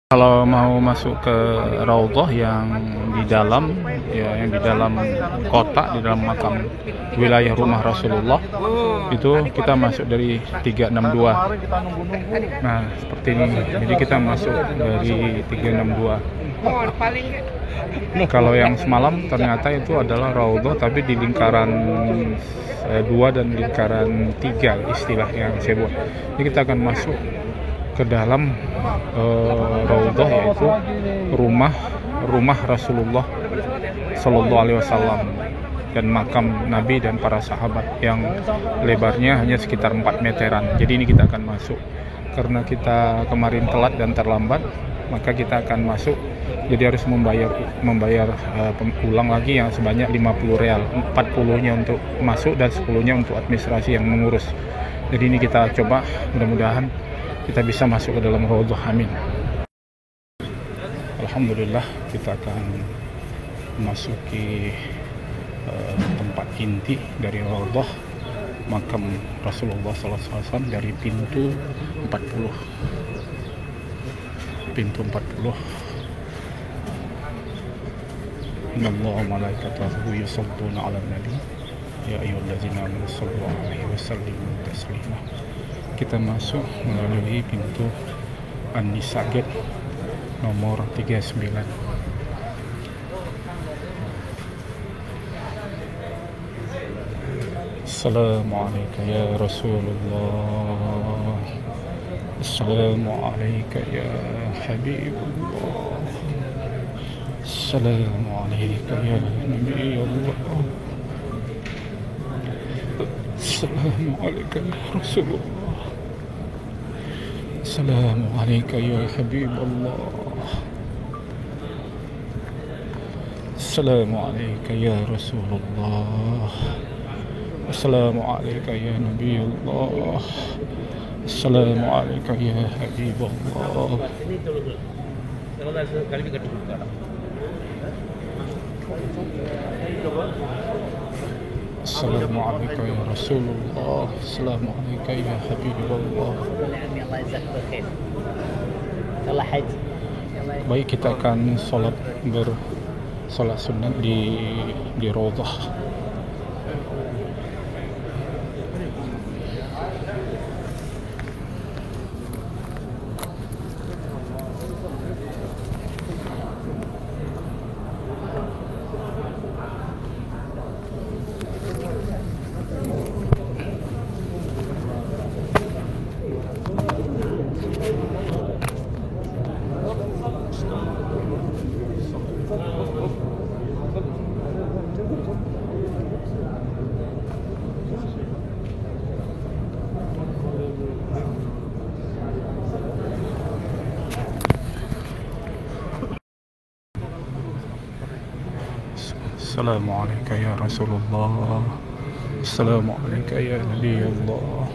Kalau mau masuk ke Raudhah yang di dalam, ya yang di dalam kota, di dalam makam wilayah rumah Rasulullah, itu kita masuk dari 362. Nah, seperti ini. Jadi kita masuk dari 362. Kalau yang semalam ternyata itu adalah Raudhah, tapi di lingkaran 2 dan lingkaran 3 istilah yang saya buat. Jadi kita akan masuk ke dalam Raudhah, yaitu rumah Rasulullah Sallallahu Alaihi Wasallam dan makam Nabi dan para sahabat yang lebarnya hanya sekitar 4 meteran. Jadi ini kita akan masuk. Karena kita kemarin telat dan terlambat, maka kita akan masuk. Jadi harus membayar ulang lagi yang sebanyak 50 real. 40-nya untuk masuk dan 10-nya untuk administrasi yang mengurus. Jadi ini kita coba, mudah-mudahan kita bisa masuk ke dalam Raudhah. Amin. Alhamdulillah, kita akan memasuki tempat inti dari Raudhah makam Rasulullah SAW dari pintu 40. Innallaha malaikatahu yusholluna 'alan nabi ya ayyuhallazina amanu shallu 'alaihi wa sallimu taslima. Kita masuk melalui pintu An-Nisa Gate nomor 39. Assalamualaikum ya Rasulullah. Assalamualaikum ya Habibullah. Assalamualaikum ya Nabi Allah. Assalamualaikum ya Rasulullah. Assalamualaikum ya Habibullah. Assalamualaikum ya Rasulullah. Assalamualaikum ya Nabi Allah. Assalamualaikum ya Habibullah. Assalamualaikum ya Rasulullah. Assalamualaikum ya Habibullah. Baik, kita akan sholat sunat di Raudhah. Assalamualaikum ya Rasulullah. Assalamualaikum ya Nabi Allah.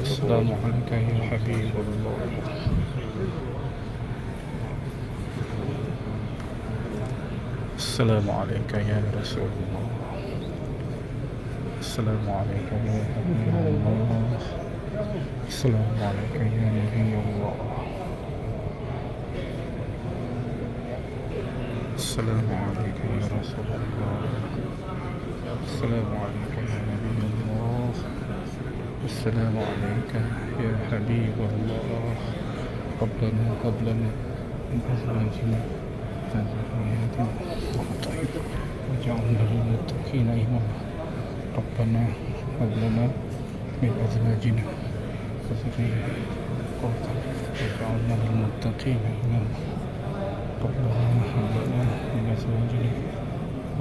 Assalamualaikum ya Habibullah. Assalamualaikum ya Rasulullah. Assalamualaikum ya Habibullah. Assalamualaikum ya Nabi Allah. Assalamualaikum ya Rasulullah. Assalamualaikum ya Nabi Allah. Assalamualaikum ya Habib Allah. Rabbana hab lana min azwajina wa dhurriyyatina qurrata a'yun waj'alna lil muttaqina imama. Rabbana hab lana min azwajina wa dhurriyyatina qurrata a'yun waj'alna lil muttaqina imama. ربنا هب لنا من أزواجنا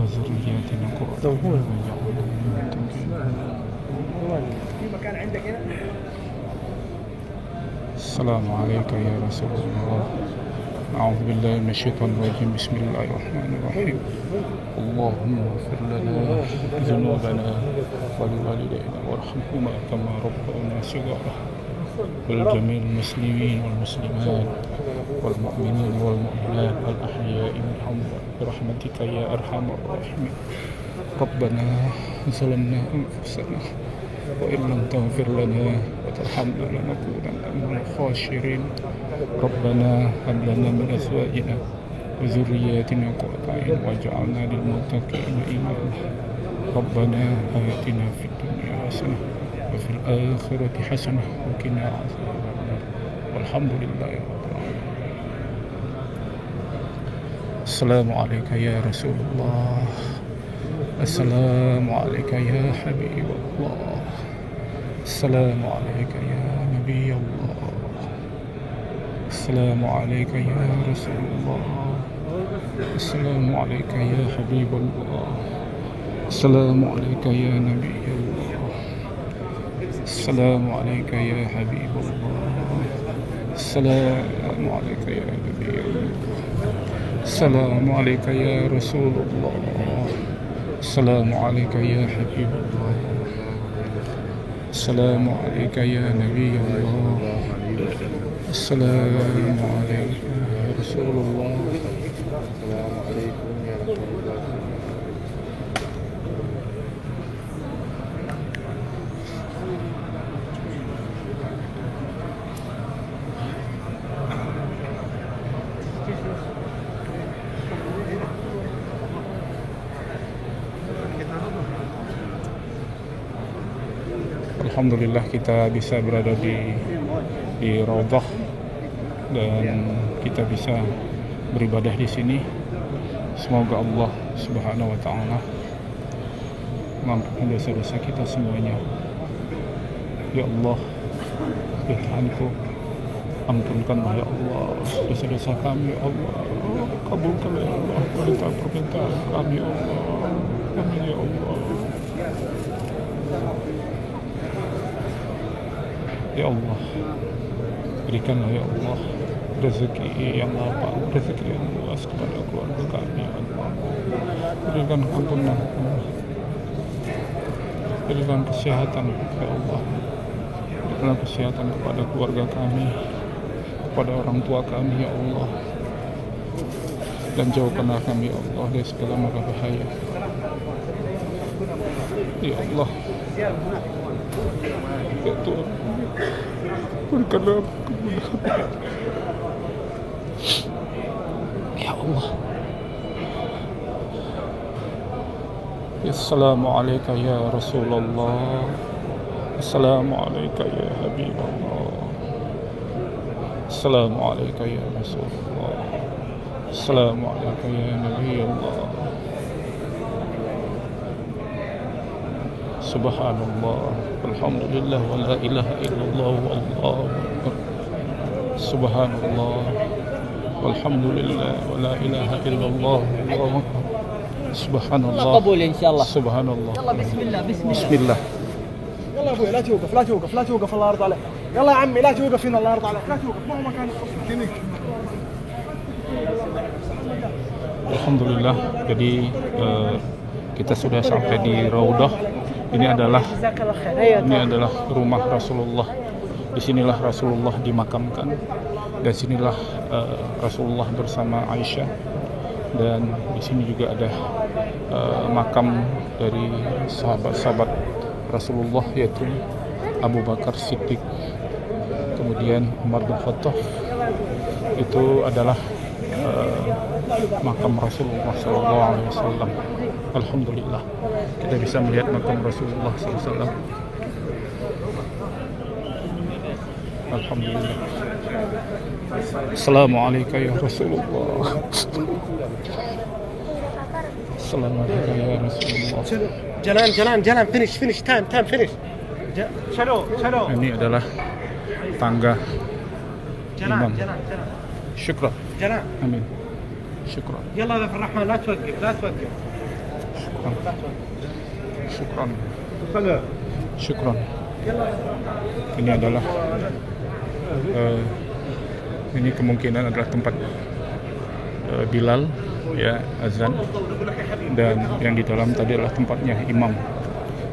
وذرياتنا قرة أعين واجعلنا للمتقين. السلام عليك يا رسول الله. أعوذ بالله من الشيطان الرجيم. بسم الله الرحمن الرحيم. اللهم اغفر لنا ذنوبنا ولوالدينا وارحمهما كما ربونا صغارا ولجميع المسلمين والمسلمات والمؤمنين والمؤمنات الأحياء منهم برحمتك يا أرحم الراحمين. ربنا ظلمنا أنفسنا وإن لم تغفر لنا وترحمنا لنكونن من الخاسرين ربنا هب لنا من أزواجنا وذرياتنا قرة أعين واجعلنا للمتقين إماما ربنا آتنا في الدنيا حسنة وفي الآخرة حسنة وقنا عذاب النار والحمد لله رب العالمين. السلام عليك يا رسول الله. السلام عليك يا حبيب الله. السلام عليك يا نبي الله. السلام عليك يا رسول الله. السلام عليك يا حبيب الله. السلام عليك يا نبي الله. السلام عليك يا حبيب الله. السلام عليك يا نبي الله. السلام عليك يا رسول الله. السلام عليك يا حبيب الله. السلام عليك يا نبي الله. السلام عليك يا رسول الله. السلام عليكم يا رسول الله. Alhamdulillah kita bisa berada di Raudhah dan kita bisa beribadah di sini. Semoga Allah Subhanahu wa taala mengampuni dosa-dosa kita semuanya. Ya Allah, ya Tuhanku, ampunkanlah ya Allah dosa-dosa kami ya Allah. Kabulkanlah ya Allah permintaan kami ya Allah. Amin ya Allah. Ya Allah, berikanlah ya Allah rezeki yang lapang, rezeki yang luas kepada keluarga kami ya Allah. Berikan ampunan, berikan kesehatan ya Allah. Berikan kesehatan kepada keluarga kami, kepada orang tua kami ya Allah. Dan jauhkanlah kami ya Allah dari segala mara bahaya. Ya Allah, ya Tuhan, berikanlah kemudahan ya Allah. Assalamualaikum ya Rasulullah. Assalamualaikum ya Habibullah. Assalamualaikum ya Rasulullah. Assalamualaikum ya Nabi Allah. Subhanallah, alhamdulillah, wa la ilaha illallah, wallahu akbar. Subhanallah, walhamdulillah, wa la ilaha illallah, wallahu akbar. Subhanallah. قبول إن شاء الله. Subhanallah. يلا بسم الله بسم الله. Bismillah. يلا يا ابوي لا توقف لا توقف لا توقف الله يرضى عليك. يلا يا عمي لا توقف هنا الله يرضى عليك لا توقف ما هو مكان هناك. Alhamdulillah, jadi kita sudah sampai di Raudhah. Ini adalah rumah Rasulullah. Disinilah Rasulullah dimakamkan, dan sinilah Rasulullah bersama Aisyah. Dan di sini juga ada makam dari sahabat-sahabat Rasulullah, yaitu Abu Bakar Siddiq, kemudian Umar bin Khattab. Itu adalah makam Rasulullah SAW. Alhamdulillah, kita bisa melihat makam Rasulullah SAW. Alhamdulillah. Assalamualaikum ya Rasulullah. Assalamualaikum ya Rasulullah. Jalan finish time finish. Shalom. Ini adalah tangga imam. jalan. Syukran. jalan. Amin. Syukran. يلا يا الرحمن لا توقف Syukran. Ini adalah ini kemungkinan adalah tempat Bilal ya azan, dan yang di dalam tadi adalah tempatnya imam.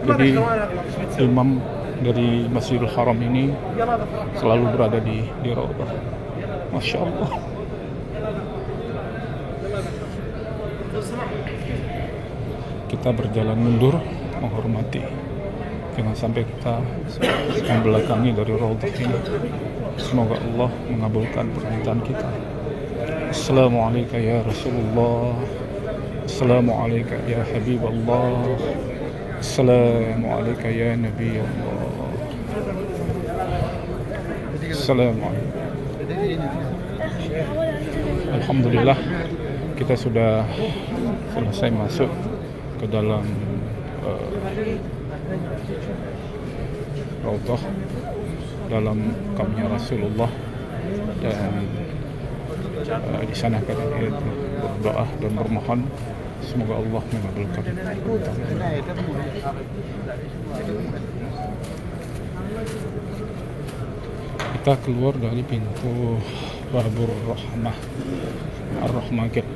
Jadi imam dari Masjidil Haram ini selalu berada di Raudhah. Masya Allah. Kita berjalan mundur menghormati Jangan sampai kita membelakangi dari raudhah ini. Semoga Allah mengabulkan permintaan kita. Assalamualaikum ya Rasulullah. Assalamualaikum ya Habiballah. Assalamualaikum ya Nabi Allah. Assalamualaikum. Alhamdulillah, kita sudah selesai masuk ke dalam raudhah, dalam makamnya Rasulullah, dan di sana kita berdoa dan bermohon semoga Allah mengabulkan. Kita keluar dari pintu Babur Rahmah, Ar-Rahmah Gate,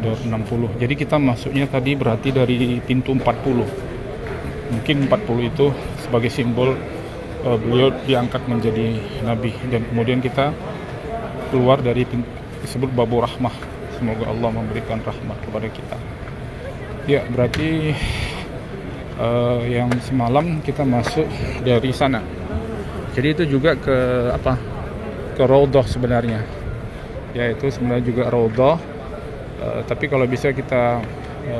door 60. Jadi kita masuknya tadi berarti dari pintu 40. Mungkin 40 itu sebagai simbol beliau diangkat menjadi nabi, dan kemudian kita keluar dari pintu disebut Babur Rahmah. Semoga Allah memberikan rahmat kepada kita. Ya, berarti yang semalam kita masuk dari sana. Jadi itu juga ke raudhah sebenarnya. Ya, itu sebenarnya juga raudhah. Tapi kalau bisa kita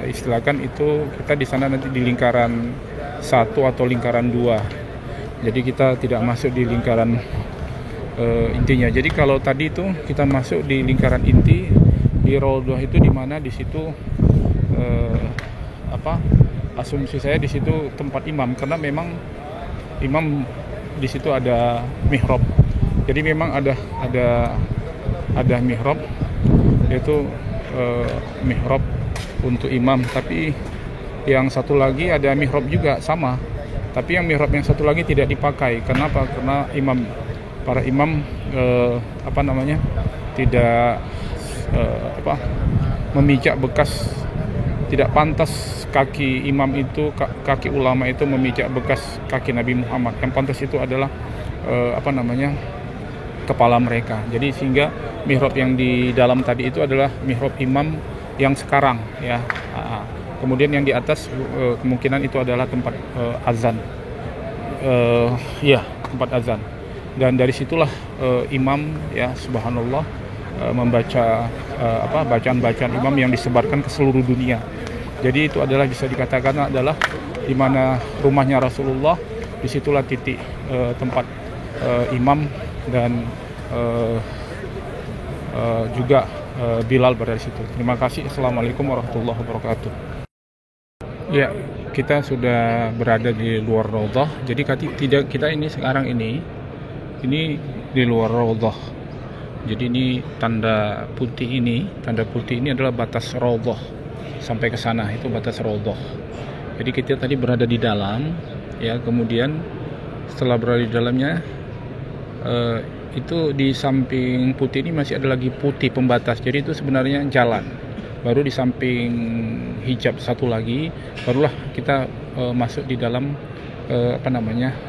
istilahkan itu kita di sana nanti di lingkaran 1 atau lingkaran 2. Jadi kita tidak masuk di lingkaran intinya. Jadi kalau tadi itu kita masuk di lingkaran inti di raudhah itu, di mana di situ asumsi saya di situ tempat imam, karena memang imam di situ ada mihrab. Jadi memang ada mihrab, yaitu mihrab untuk imam. Tapi yang satu lagi ada mihrab juga sama. Tapi yang mihrab yang satu lagi tidak dipakai. Kenapa? Karena para imam tidak memijak bekas. Tidak pantas kaki imam itu, kaki ulama itu memijak bekas kaki Nabi Muhammad. Yang pantas itu adalah kepala mereka. Jadi sehingga mihrab yang di dalam tadi itu adalah mihrab imam yang sekarang, ya. Kemudian yang di atas kemungkinan itu adalah tempat azan. Tempat azan. Dan dari situlah imam, ya, subhanallah, membaca bacaan-bacaan imam yang disebarkan ke seluruh dunia. Jadi itu adalah bisa dikatakan adalah di mana rumahnya Rasulullah, disitulah titik tempat imam dan juga Bilal berada di situ. Terima kasih. Assalamualaikum warahmatullahi wabarakatuh. Ya, kita sudah berada di luar raudhah. Jadi kita ini sekarang ini di luar raudhah. Jadi ini tanda putih ini adalah batas raudhah. Sampai ke sana itu batas raudhah. Jadi kita tadi berada di dalam, ya, kemudian setelah berada di dalamnya itu di samping putih ini masih ada lagi putih pembatas. Jadi itu sebenarnya jalan. Baru di samping hijab satu lagi, barulah kita masuk di dalam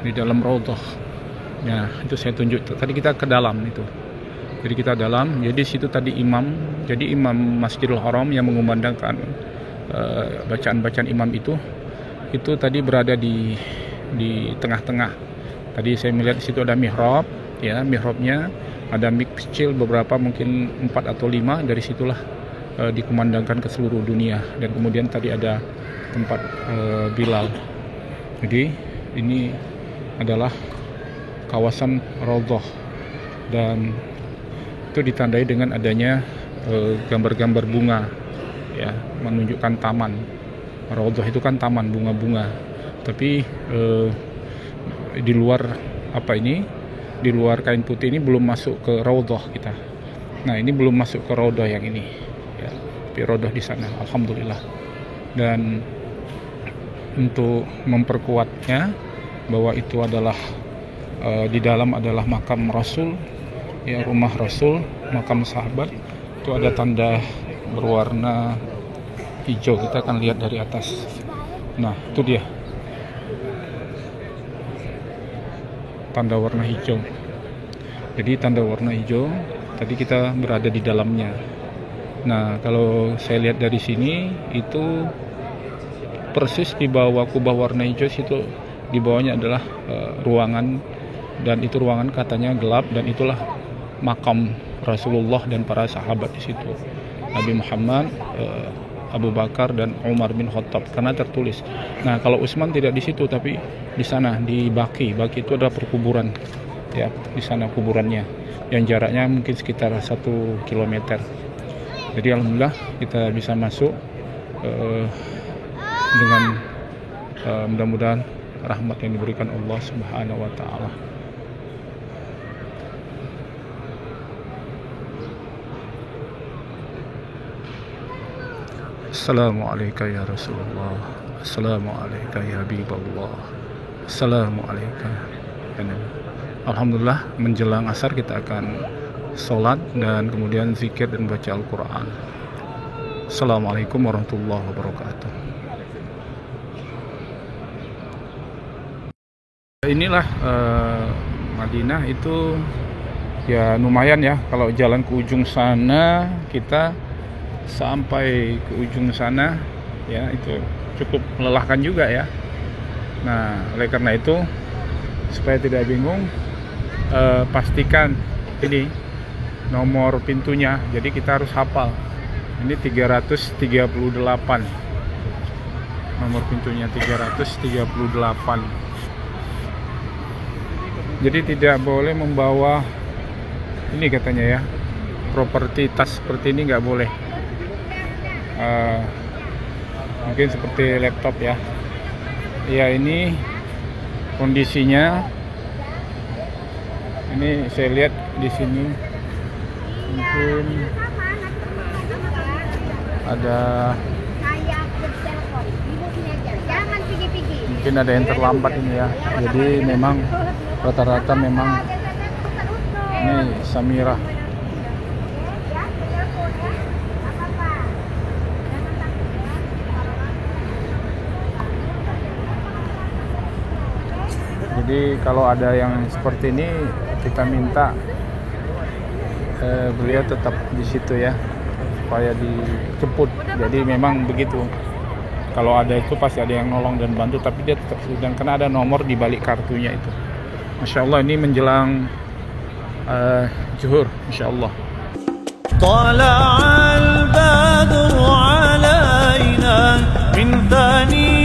di dalam raudhah. Nah, itu saya tunjuk. Tadi kita ke dalam itu. Jadi kita dalam. Jadi situ tadi imam. Jadi imam Masjidil Haram yang mengumandangkan bacaan-bacaan imam itu tadi berada di tengah-tengah. Tadi saya melihat di situ ada mihrab, ya, mihrabnya ada mik kecil beberapa, mungkin 4 atau 5. Dari situlah dikumandangkan ke seluruh dunia. Dan kemudian tadi ada tempat Bilal. Jadi ini adalah kawasan raudhah, dan itu ditandai dengan adanya gambar-gambar bunga, ya, menunjukkan taman. Raudhah itu kan taman bunga-bunga. Tapi di luar di luar kain putih ini belum masuk ke raudhah kita. Nah, ini belum masuk ke raudhah yang ini, ya. Tapi raudhah di sana, alhamdulillah. Dan untuk memperkuatnya bahwa itu adalah di dalam adalah makam Rasul, ya, rumah Rasul, makam sahabat. Itu ada tanda berwarna hijau. Kita akan lihat dari atas. Nah, itu dia tanda warna hijau. Jadi tanda warna hijau tadi kita berada di dalamnya. Nah, kalau saya lihat dari sini itu persis di bawah kubah warna hijau situ di bawahnya adalah ruangan, dan itu ruangan katanya gelap, dan itulah makam Rasulullah dan para sahabat di situ, Nabi Muhammad, Abu Bakar dan Umar bin Khattab, karena tertulis. Nah, kalau Utsman tidak di situ, tapi di sana di Baqi. Baqi itu adalah perkuburan, ya, di sana kuburannya, yang jaraknya mungkin sekitar 1 kilometer. Jadi alhamdulillah kita bisa masuk dengan mudah-mudahan rahmat yang diberikan Allah Subhanahu wa taala. Assalamualaikum ya Rasulullah, Assalamualaikum ya Habiballah, Assalamualaikum ya Nabi. Alhamdulillah, menjelang asar kita akan sholat dan kemudian zikir dan baca Al-Quran. Assalamualaikum warahmatullahi wabarakatuh. Inilah Madinah itu ya lumayan ya, kalau jalan ke ujung sana kita sampai ke ujung sana ya, itu cukup melelahkan juga ya. Nah, oleh karena itu supaya tidak bingung, pastikan ini nomor pintunya, jadi kita harus hafal. Ini 338 nomor pintunya, 338. Jadi tidak boleh membawa ini katanya ya, properti tas seperti ini nggak boleh. Mungkin seperti laptop ya. Ya, ini kondisinya. Ini saya lihat di sini mungkin ada yang terlambat ini ya. Jadi memang rata-rata memang ini Samira. Jadi kalau ada yang seperti ini, kita minta beliau tetap di situ ya, supaya dijemput. Jadi memang begitu. Kalau ada itu pasti ada yang nolong dan bantu, tapi dia tetap, dan karena ada nomor di balik kartunya itu. Masya Allah, ini menjelang zuhur, Masya Allah. طلع البدر علينا من ثاني